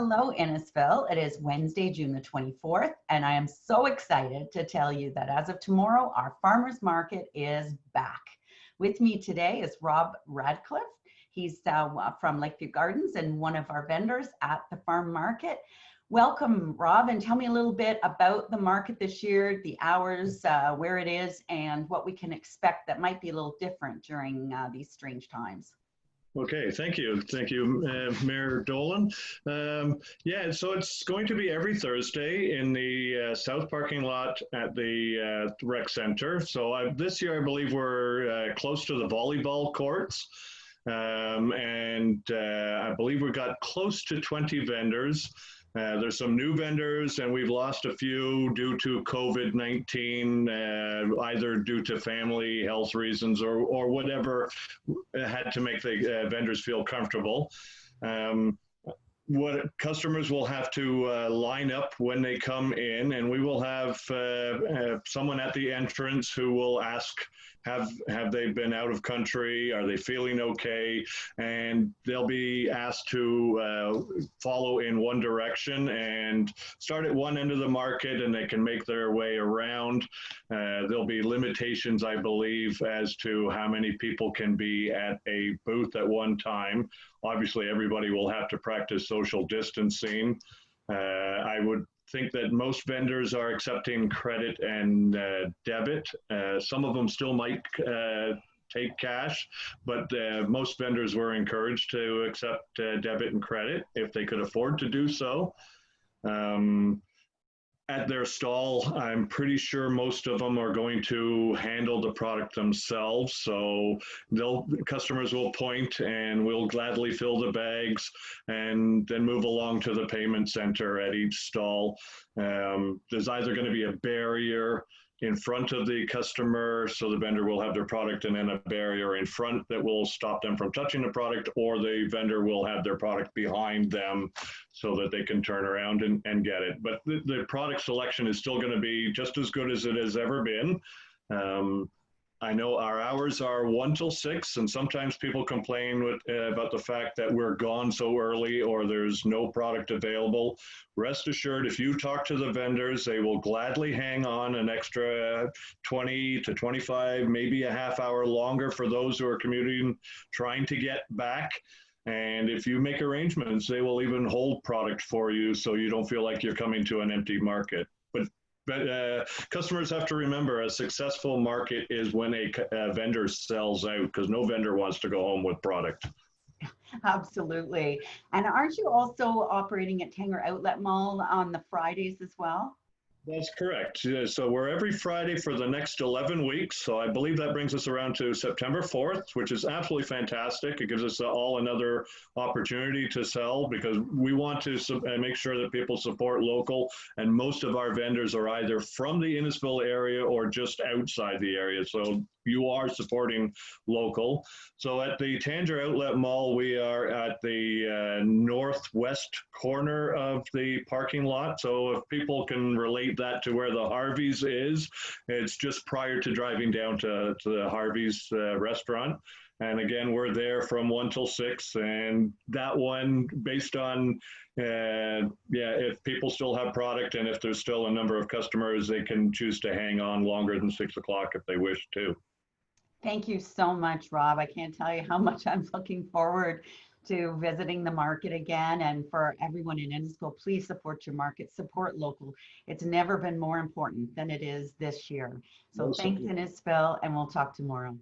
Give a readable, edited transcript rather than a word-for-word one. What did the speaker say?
Hello, Innisfil. It is Wednesday, June the 24th, and I am so excited to tell you that as of tomorrow, our farmers market is back. With me today is Rob Radcliffe. He's from Lakeview Gardens and one of our vendors at the farm market. Welcome, Rob, and tell me a little bit about the market this year, the hours, where it is, and what we can expect that might be a little different during these strange times. Okay, thank you. Thank you, Mayor Dollin. Yeah, so it's going to be every Thursday in the south parking lot at the rec center. So this year, I believe we're close to the volleyball courts. I believe we've got close to 20 vendors. There's some new vendors, and we've lost a few due to COVID-19, either due to family health reasons or whatever had to make the vendors feel comfortable. What customers will have to line up when they come in, and we will have someone at the entrance who will ask, have they been out of country? Are they feeling okay? And they'll be asked to follow in one direction and start at one end of the market, and they can make their way around. There'll be limitations, I believe, as to how many people can be at a booth at one time. Obviously, everybody will have to practice social distancing. I would think that most vendors are accepting credit and debit. Some of them still might take cash, but most vendors were encouraged to accept debit and credit if they could afford to do so. At their stall, I'm pretty sure most of them are going to handle the product themselves. So customers will point and we'll gladly fill the bags and then move along to the payment center at each stall. There's either going to be a barrier in front of the customer, so the vendor will have their product, and then a barrier in front that will stop them from touching the product, or the vendor will have their product behind them so that they can turn around and get it. But the product selection is still going to be just as good as it has ever been. I know our hours are 1 till 6, and sometimes people complain about the fact that we're gone so early or there's no product available. Rest assured, if you talk to the vendors, they will gladly hang on an extra 20 to 25, maybe a half hour longer for those who are commuting, trying to get back. And if you make arrangements, they will even hold product for you so you don't feel like you're coming to an empty market. But customers have to remember, a successful market is when a vendor sells out, because no vendor wants to go home with product. Absolutely. And aren't you also operating at Tanger Outlet Mall on the Fridays as well? That's correct. Yeah, so we're every Friday for the next 11 weeks. So I believe that brings us around to September 4th, which is absolutely fantastic. It gives us all another opportunity to sell, because we want to make sure that people support local. And most of our vendors are either from the Innisfil area or just outside the area. So you are supporting local. So at the Tanger Outlet Mall, we are at the northwest corner of the parking lot. So if people can relate that to where the Harvey's is, it's just prior to driving down to the Harvey's restaurant. And again, we're there from 1 till 6, and that one, based on, if people still have product and if there's still a number of customers, they can choose to hang on longer than 6 o'clock if they wish to. Thank you so much, Rob. I can't tell you how much I'm looking forward to visiting the market again. And for everyone in Innisfil, please support your market, support local. It's never been more important than it is this year. So thanks, Innisfil, and we'll talk tomorrow.